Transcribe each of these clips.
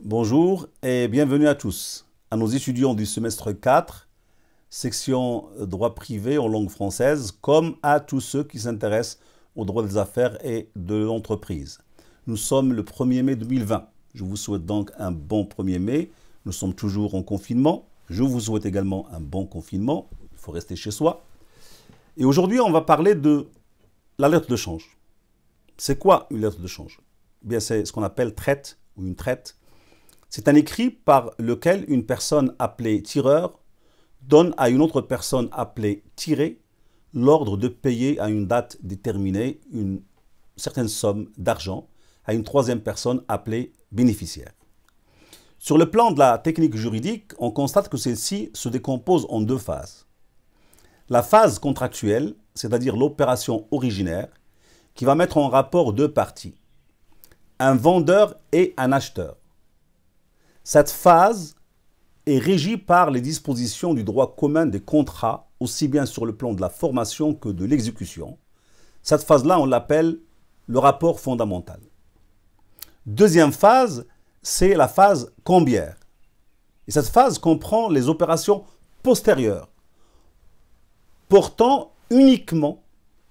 Bonjour et bienvenue à tous, à nos étudiants du semestre 4, section droit privé en langue française, comme à tous ceux qui s'intéressent au droit des affaires et de l'entreprise. Nous sommes le 1er mai 2020. Je vous souhaite donc un bon 1er mai. Nous sommes toujours en confinement. Je vous souhaite également un bon confinement. Il faut rester chez soi. Et aujourd'hui, on va parler de la lettre de change. C'est quoi une lettre de change? Eh bien, c'est ce qu'on appelle traite ou une traite. C'est un écrit par lequel une personne appelée tireur donne à une autre personne appelée tiré l'ordre de payer à une date déterminée une certaine somme d'argent à une troisième personne appelée bénéficiaire. Sur le plan de la technique juridique, on constate que celle-ci se décompose en deux phases. La phase contractuelle, c'est-à-dire l'opération originaire, qui va mettre en rapport deux parties, un vendeur et un acheteur. Cette phase est régie par les dispositions du droit commun des contrats, aussi bien sur le plan de la formation que de l'exécution. Cette phase-là, on l'appelle le rapport fondamental. Deuxième phase, c'est la phase cambiaire. Et cette phase comprend les opérations postérieures, portant uniquement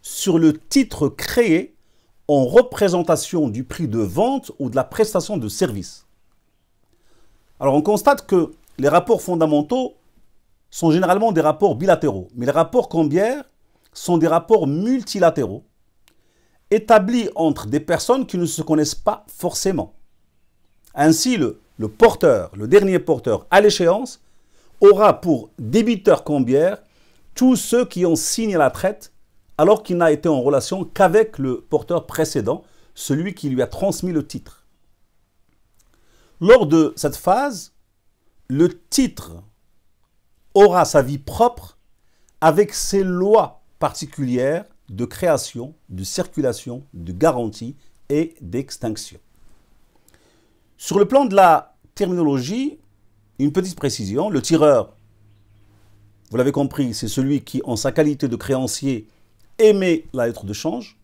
sur le titre créé en représentation du prix de vente ou de la prestation de service. Alors on constate que les rapports fondamentaux sont généralement des rapports bilatéraux, mais les rapports cambiaires sont des rapports multilatéraux établis entre des personnes qui ne se connaissent pas forcément. Ainsi, le porteur, le dernier porteur à l'échéance, aura pour débiteur cambiaire tous ceux qui ont signé la traite alors qu'il n'a été en relation qu'avec le porteur précédent, celui qui lui a transmis le titre. Lors de cette phase, le titre aura sa vie propre avec ses lois particulières de création, de circulation, de garantie et d'extinction. Sur le plan de la terminologie, une petite précision, le tireur, vous l'avez compris, c'est celui qui, en sa qualité de créancier, émet la lettre de change.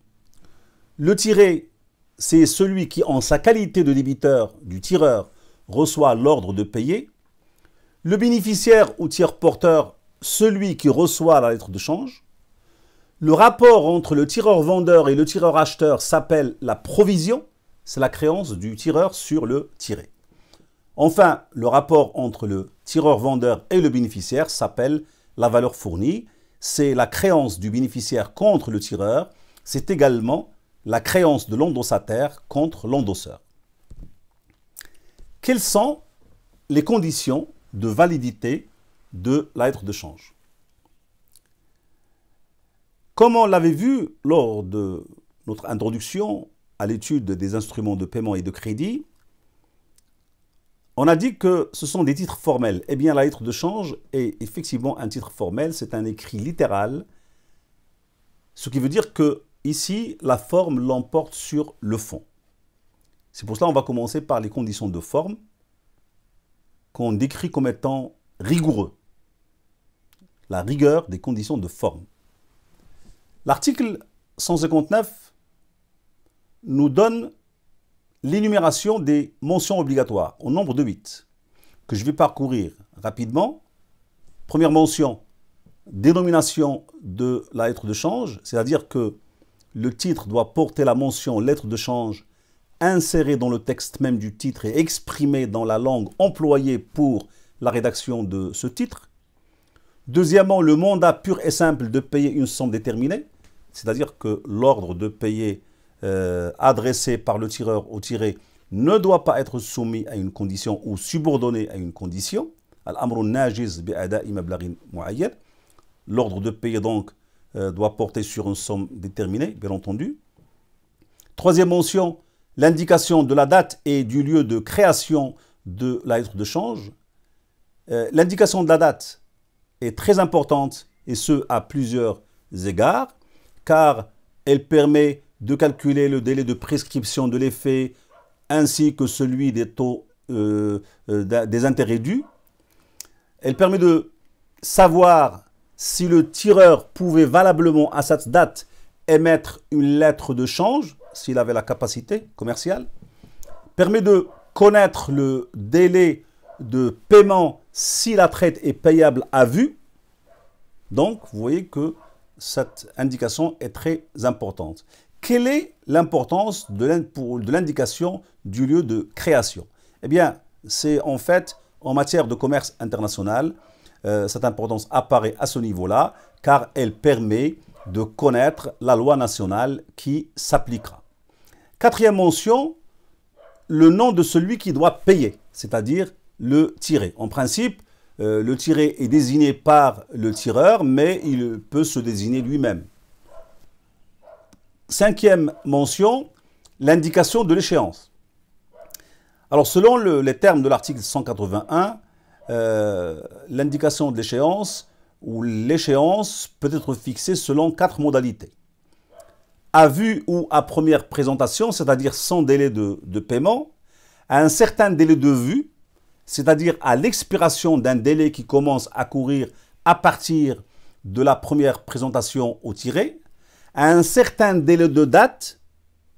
Le tiré, c'est celui qui, en sa qualité de débiteur du tireur, reçoit l'ordre de payer. Le bénéficiaire ou tiers porteur, celui qui reçoit la lettre de change. Le rapport entre le tireur-vendeur et le tireur-acheteur s'appelle la provision. C'est la créance du tireur sur le tiré. Enfin, le rapport entre le tireur-vendeur et le bénéficiaire s'appelle la valeur fournie. C'est la créance du bénéficiaire contre le tireur. C'est également la créance de l'endossataire contre l'endosseur. Quelles sont les conditions de validité de la lettre de change? Comme on l'avait vu lors de notre introduction à l'étude des instruments de paiement et de crédit, on a dit que ce sont des titres formels. Eh bien, la lettre de change est effectivement un titre formel, c'est un écrit littéral, ce qui veut dire que ici, la forme l'emporte sur le fond. C'est pour cela qu'on va commencer par les conditions de forme, qu'on décrit comme étant rigoureux. La rigueur des conditions de forme. L'article 159 nous donne l'énumération des mentions obligatoires au nombre de 8, que je vais parcourir rapidement. Première mention, dénomination de la lettre de change, c'est-à-dire que le titre doit porter la mention lettre de change insérée dans le texte même du titre et exprimée dans la langue employée pour la rédaction de ce titre. Deuxièmement, le mandat pur et simple de payer une somme déterminée, c'est-à-dire que l'ordre de payer adressé par le tireur au tiré ne doit pas être soumis à une condition ou subordonné à une condition. L'ordre de payer donc doit porter sur une somme déterminée, bien entendu. Troisième mention, l'indication de la date et du lieu de création de la lettre de change. L'indication de la date est très importante, et ce à plusieurs égards, car elle permet de calculer le délai de prescription de l'effet ainsi que celui des taux des intérêts dus. Elle permet de savoir si le tireur pouvait valablement à cette date émettre une lettre de change, s'il avait la capacité commerciale. Permet de connaître le délai de paiement si la traite est payable à vue. Donc, vous voyez que cette indication est très importante. Quelle est l'importance de l'indication du lieu de création? Eh bien, c'est en fait, en matière de commerce international, cette importance apparaît à ce niveau-là, car elle permet de connaître la loi nationale qui s'appliquera. Quatrième mention, le nom de celui qui doit payer, c'est-à-dire le tiré. En principe, le tiré est désigné par le tireur, mais il peut se désigner lui-même. Cinquième mention, l'indication de l'échéance. Alors, selon les termes de l'article 181, l'indication de l'échéance ou l'échéance peut être fixée selon 4 modalités. À vue ou à première présentation, c'est-à-dire sans délai de paiement, à un certain délai de vue, c'est-à-dire à l'expiration d'un délai qui commence à courir à partir de la première présentation au tiré, à un certain délai de date,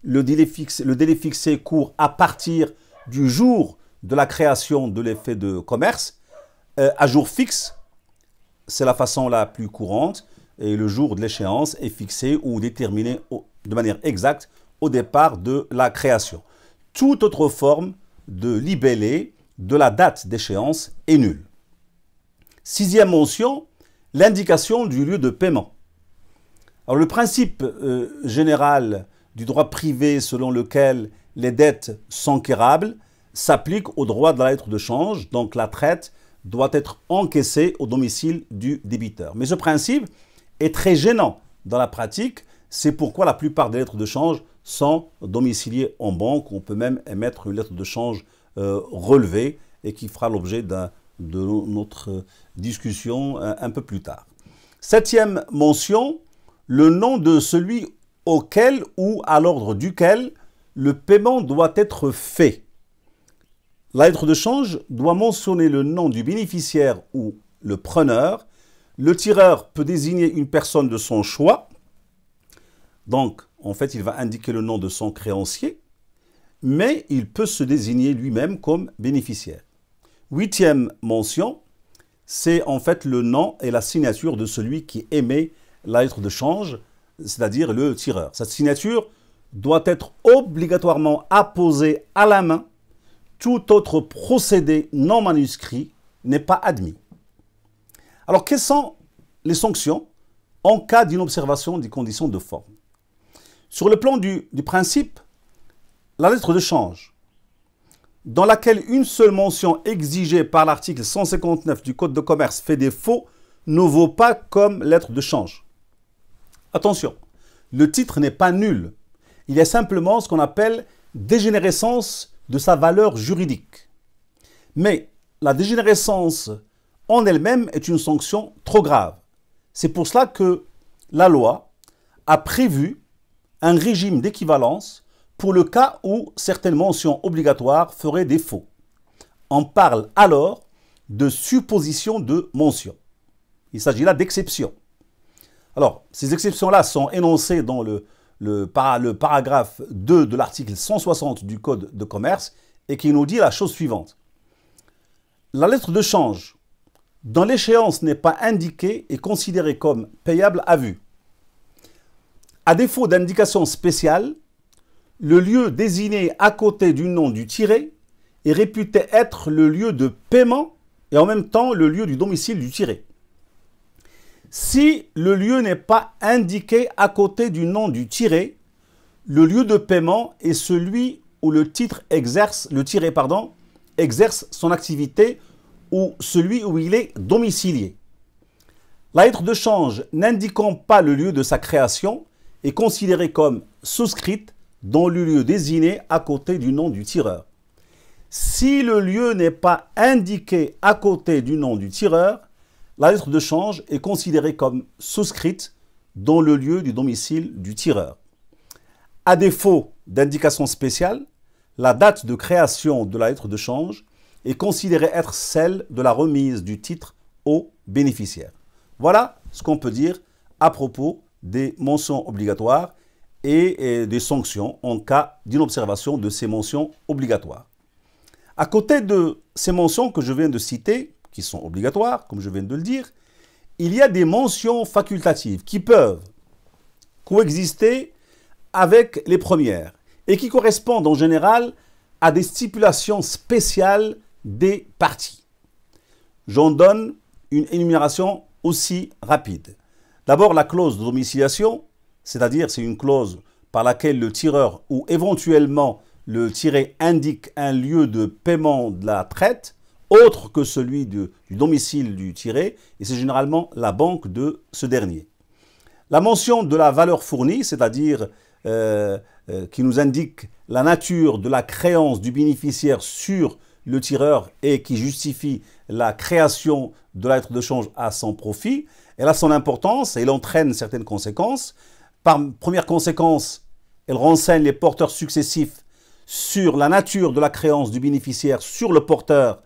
le délai fixé court à partir du jour de la création de l'effet de commerce, à jour fixe, c'est la façon la plus courante, et le jour de l'échéance est fixé ou déterminé de manière exacte au départ de la création. Toute autre forme de libellé de la date d'échéance est nulle. Sixième mention, l'indication du lieu de paiement. Alors, le principe général du droit privé selon lequel les dettes sont quérables s'applique au droit de la lettre de change, donc la traite doit être encaissée au domicile du débiteur. Mais ce principe est très gênant dans la pratique, c'est pourquoi la plupart des lettres de change sont domiciliées en banque. On peut même émettre une lettre de change relevée et qui fera l'objet de notre discussion un peu plus tard. Septième mention, le nom de celui auquel ou à l'ordre duquel le paiement doit être fait. La lettre de change doit mentionner le nom du bénéficiaire ou le preneur. Le tireur peut désigner une personne de son choix. Donc, en fait, il va indiquer le nom de son créancier, mais il peut se désigner lui-même comme bénéficiaire. Huitième mention, c'est en fait le nom et la signature de celui qui émet la lettre de change, c'est-à-dire le tireur. Cette signature doit être obligatoirement apposée à la main. Tout autre procédé non manuscrit n'est pas admis. Alors, quelles sont les sanctions en cas d'inobservation des conditions de forme? Sur le plan du principe, la lettre de change, dans laquelle une seule mention exigée par l'article 159 du Code de commerce fait défaut, ne vaut pas comme lettre de change. Attention, le titre n'est pas nul. Il y a simplement ce qu'on appelle dégénérescence de sa valeur juridique. Mais la dégénérescence en elle-même est une sanction trop grave. C'est pour cela que la loi a prévu un régime d'équivalence pour le cas où certaines mentions obligatoires feraient défaut. On parle alors de supposition de mention. Il s'agit là d'exceptions. Alors, ces exceptions-là sont énoncées dans le paragraphe 2 de l'article 160 du Code de commerce et qui nous dit la chose suivante. La lettre de change, dont l'échéance n'est pas indiquée, est considérée comme payable à vue. À défaut d'indication spéciale, le lieu désigné à côté du nom du tiré est réputé être le lieu de paiement et en même temps le lieu du domicile du tiré. Si le lieu n'est pas indiqué à côté du nom du tiré, le lieu de paiement est celui où le tiré exerce son activité ou celui où il est domicilié. La lettre de change n'indiquant pas le lieu de sa création est considérée comme souscrite dans le lieu désigné à côté du nom du tireur. Si le lieu n'est pas indiqué à côté du nom du tireur, la lettre de change est considérée comme souscrite dans le lieu du domicile du tireur. À défaut d'indication spéciale, la date de création de la lettre de change est considérée être celle de la remise du titre au bénéficiaire. Voilà ce qu'on peut dire à propos des mentions obligatoires et des sanctions en cas d'inobservation de ces mentions obligatoires. À côté de ces mentions que je viens de citer, qui sont obligatoires, comme je viens de le dire, il y a des mentions facultatives qui peuvent coexister avec les premières et qui correspondent en général à des stipulations spéciales des parties. J'en donne une énumération aussi rapide. D'abord, la clause de domiciliation, c'est-à-dire c'est une clause par laquelle le tireur ou éventuellement le tiré indique un lieu de paiement de la traite autre que celui du domicile du tiré, et c'est généralement la banque de ce dernier. La mention de la valeur fournie, c'est-à-dire qui nous indique la nature de la créance du bénéficiaire sur le tireur et qui justifie la création de la lettre de change à son profit, elle a son importance et elle entraîne certaines conséquences. Par première conséquence, elle renseigne les porteurs successifs sur la nature de la créance du bénéficiaire sur le porteur.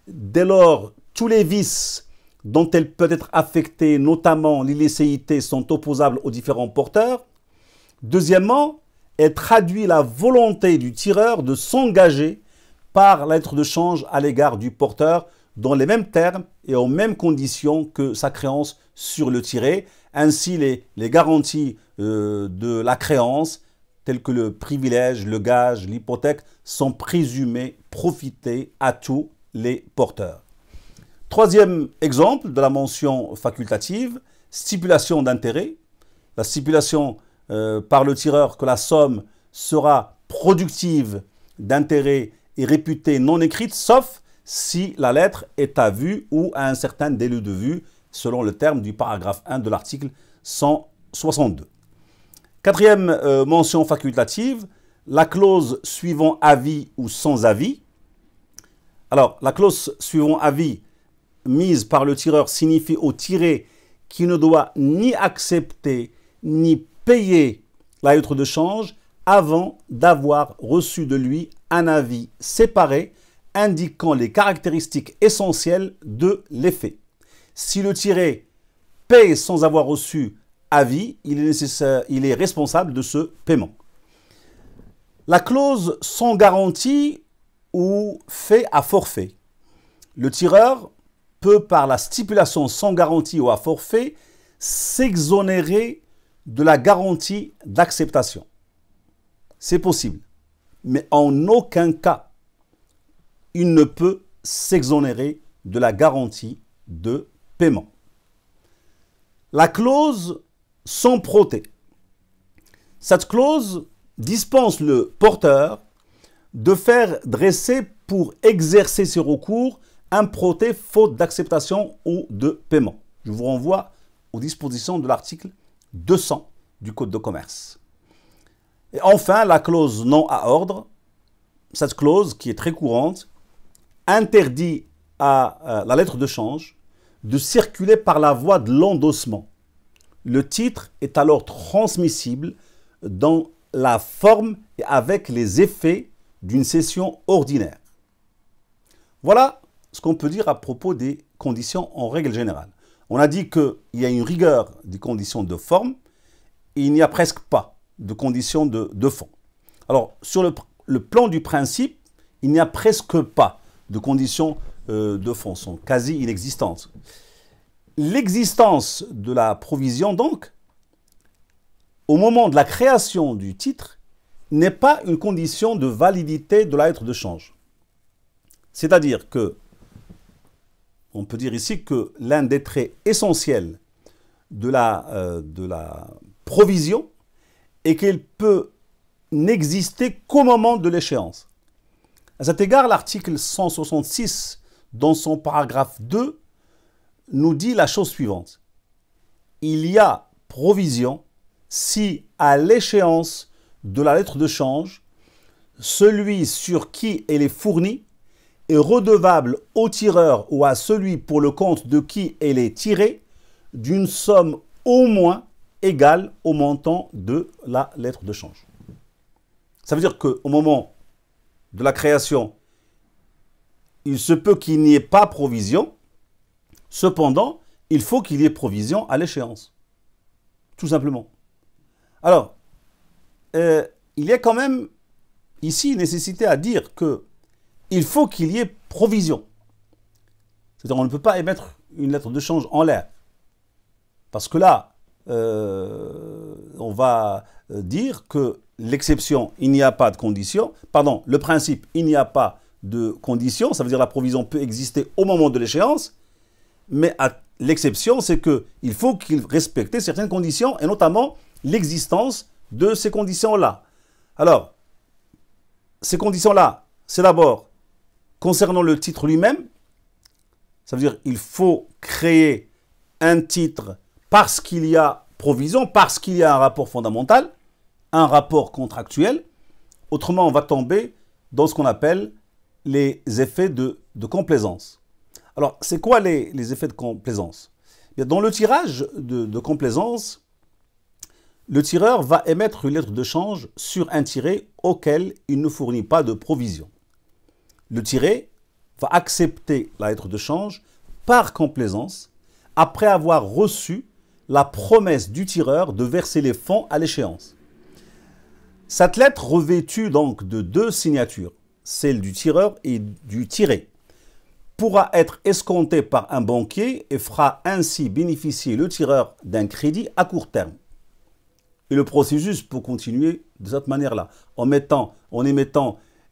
Dès lors, tous les vices dont elle peut être affectée, notamment l'illicéité, sont opposables aux différents porteurs. Deuxièmement, elle traduit la volonté du tireur de s'engager par la lettre de change à l'égard du porteur dans les mêmes termes et aux mêmes conditions que sa créance sur le tiré. Ainsi, les garanties de la créance, telles que le privilège, le gage, l'hypothèque, sont présumées profiter à tous les porteurs. Troisième exemple de la mention facultative, stipulation d'intérêt. La stipulation par le tireur que la somme sera productive d'intérêt et réputée non écrite, sauf si la lettre est à vue ou à un certain délai de vue, selon le terme du paragraphe 1 de l'article 162. Quatrième mention facultative, la clause suivant avis ou sans avis. Alors, la clause suivant avis mise par le tireur signifie au tiré qu'il ne doit ni accepter ni payer la lettre de change avant d'avoir reçu de lui un avis séparé indiquant les caractéristiques essentielles de l'effet. Si le tiré paye sans avoir reçu avis, il est responsable de ce paiement. La clause sans garantie ou fait à forfait. Le tireur peut, par la stipulation sans garantie ou à forfait, s'exonérer de la garantie d'acceptation. C'est possible, mais en aucun cas, il ne peut s'exonérer de la garantie de paiement. La clause sans protêt. Cette clause dispense le porteur de faire dresser pour exercer ses recours un protêt faute d'acceptation ou de paiement. Je vous renvoie aux dispositions de l'article 200 du Code de commerce. Et enfin, la clause non à ordre. Cette clause, qui est très courante, interdit à la lettre de change de circuler par la voie de l'endossement. Le titre est alors transmissible dans la forme et avec les effets d'une cession ordinaire. Voilà ce qu'on peut dire à propos des conditions en règle générale. On a dit qu'il y a une rigueur des conditions de forme et il n'y a presque pas de conditions de fond. Alors, sur le plan du principe, il n'y a presque pas de conditions de fond, sont quasi inexistantes. L'existence de la provision, donc, au moment de la création du titre, n'est pas une condition de validité de la lettre de change. C'est-à-dire que, on peut dire ici que l'un des traits essentiels de la provision est qu'elle peut n'exister qu'au moment de l'échéance. À cet égard, l'article 166, dans son paragraphe 2, nous dit la chose suivante. Il y a provision si, à l'échéance de la lettre de change, celui sur qui elle est fournie est redevable au tireur ou à celui pour le compte de qui elle est tirée d'une somme au moins égale au montant de la lettre de change. Ça veut dire qu'au moment de la création, il se peut qu'il n'y ait pas provision. Cependant, il faut qu'il y ait provision à l'échéance. Tout simplement. Alors, il y a quand même ici nécessité à dire que il faut qu'il y ait provision. C'est-à-dire on ne peut pas émettre une lettre de change en l'air. Parce que là, on va dire que l'exception, il n'y a pas de condition. Pardon, le principe, il n'y a pas de condition. Ça veut dire que la provision peut exister au moment de l'échéance. Mais l'exception, c'est qu'il faut qu'il respecte certaines conditions, et notamment l'existence de ces conditions-là. Alors, ces conditions-là, c'est d'abord concernant le titre lui-même. Ça veut dire qu'il faut créer un titre parce qu'il y a provision, parce qu'il y a un rapport fondamental, un rapport contractuel. Autrement, on va tomber dans ce qu'on appelle les effets de complaisance. Alors, c'est quoi les effets de complaisance? Dans le tirage de complaisance, le tireur va émettre une lettre de change sur un tiré auquel il ne fournit pas de provision. Le tiré va accepter la lettre de change par complaisance après avoir reçu la promesse du tireur de verser les fonds à l'échéance. Cette lettre revêtue donc de deux signatures, celle du tireur et du tiré, pourra être escomptée par un banquier et fera ainsi bénéficier le tireur d'un crédit à court terme. Et le processus peut continuer de cette manière-là, en émettant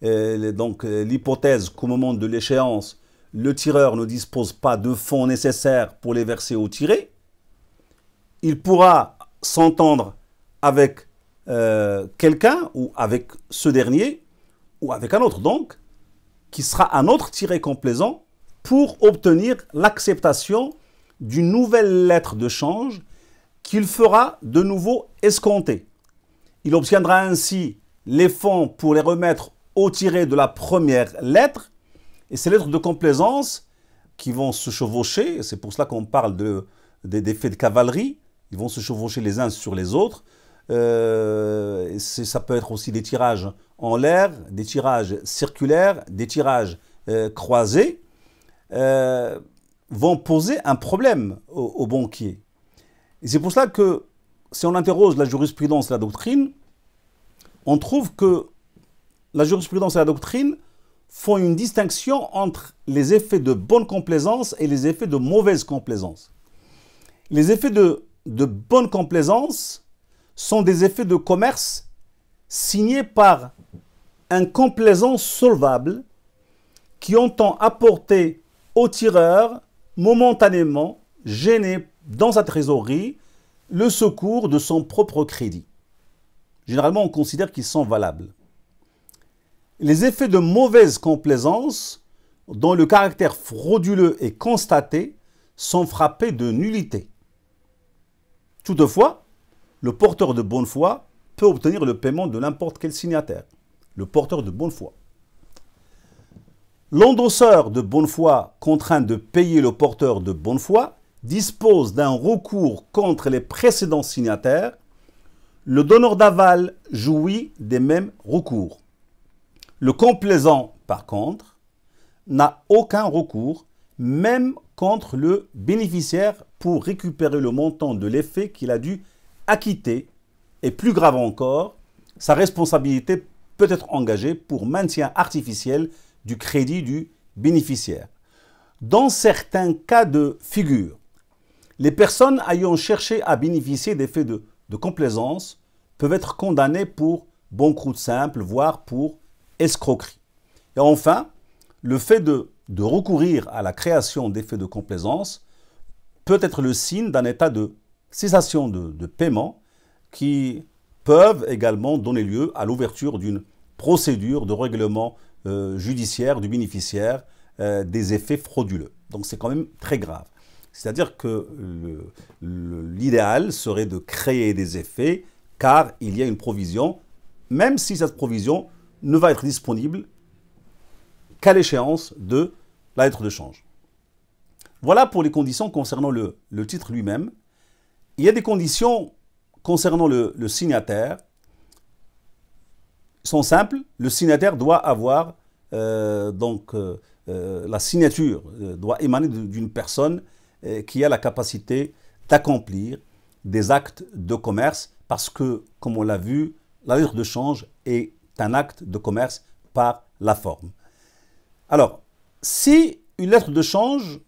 l'hypothèse qu'au moment de l'échéance, le tireur ne dispose pas de fonds nécessaires pour les verser au tiré. Il pourra s'entendre avec quelqu'un ou avec ce dernier ou avec un autre donc, qui sera un autre tiré complaisant pour obtenir l'acceptation d'une nouvelle lettre de change qu'il fera de nouveau escompter. Il obtiendra ainsi les fonds pour les remettre au tiré de la première lettre, et ces lettres de complaisance qui vont se chevaucher, c'est pour cela qu'on parle d'effets de cavalerie, ils vont se chevaucher les uns sur les autres. Ça peut être aussi des tirages en l'air, des tirages circulaires, des tirages croisés, vont poser un problème aux banquiers. Et c'est pour cela que, si on interroge la jurisprudence et la doctrine, on trouve que la jurisprudence et la doctrine font une distinction entre les effets de bonne complaisance et les effets de mauvaise complaisance. Les effets de bonne complaisance sont des effets de commerce signés par un complaisant solvable qui entend apporter au tireur momentanément gêné dans sa trésorerie le secours de son propre crédit. Généralement, on considère qu'ils sont valables. Les effets de mauvaise complaisance, dont le caractère frauduleux est constaté, sont frappés de nullité. Toutefois, le porteur de bonne foi peut obtenir le paiement de n'importe quel signataire. Le porteur de bonne foi. L'endosseur de bonne foi contraint de payer le porteur de bonne foi dispose d'un recours contre les précédents signataires. Le donneur d'aval jouit des mêmes recours. Le complaisant, par contre, n'a aucun recours, même contre le bénéficiaire, pour récupérer le montant de l'effet qu'il a dû acquitter. Et plus grave encore, sa responsabilité peut être engagée pour maintien artificiel du crédit du bénéficiaire. Dans certains cas de figure, les personnes ayant cherché à bénéficier d'effets de complaisance peuvent être condamnées pour banqueroute simple, voire pour escroquerie. Et enfin, le fait de recourir à la création d'effets de complaisance peut être le signe d'un état de cessation de paiement qui peuvent également donner lieu à l'ouverture d'une procédure de règlement judiciaire du bénéficiaire des effets frauduleux. Donc c'est quand même très grave. C'est-à-dire que l'idéal serait de créer des effets car il y a une provision, même si cette provision ne va être disponible qu'à l'échéance de la lettre de change. Voilà pour les conditions concernant le titre lui-même. Il y a des conditions concernant le signataire. Ils sont simples. Le signataire doit avoir, la signature doit émaner d'une personne qui a la capacité d'accomplir des actes de commerce parce que, comme on l'a vu, la lettre de change est un acte de commerce par la forme. Alors, si une lettre de change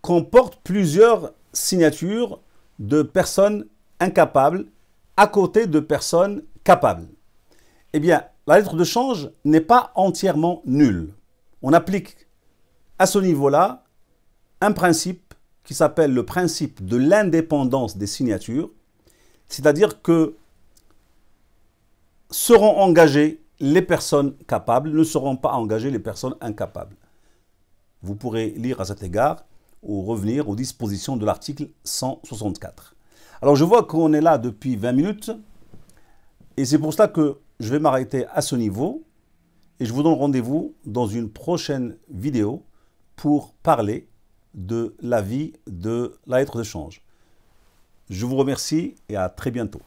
comporte plusieurs signatures de personnes incapables à côté de personnes capables, eh bien, la lettre de change n'est pas entièrement nulle. On applique à ce niveau-là un principe qui s'appelle le principe de l'indépendance des signatures, c'est-à-dire que seront engagées les personnes capables, ne seront pas engagées les personnes incapables. Vous pourrez lire à cet égard ou revenir aux dispositions de l'article 164. Alors je vois qu'on est là depuis 20 minutes et c'est pour cela que je vais m'arrêter à ce niveau et je vous donne rendez-vous dans une prochaine vidéo pour parler de la vie de la lettre de change. Je vous remercie et à très bientôt.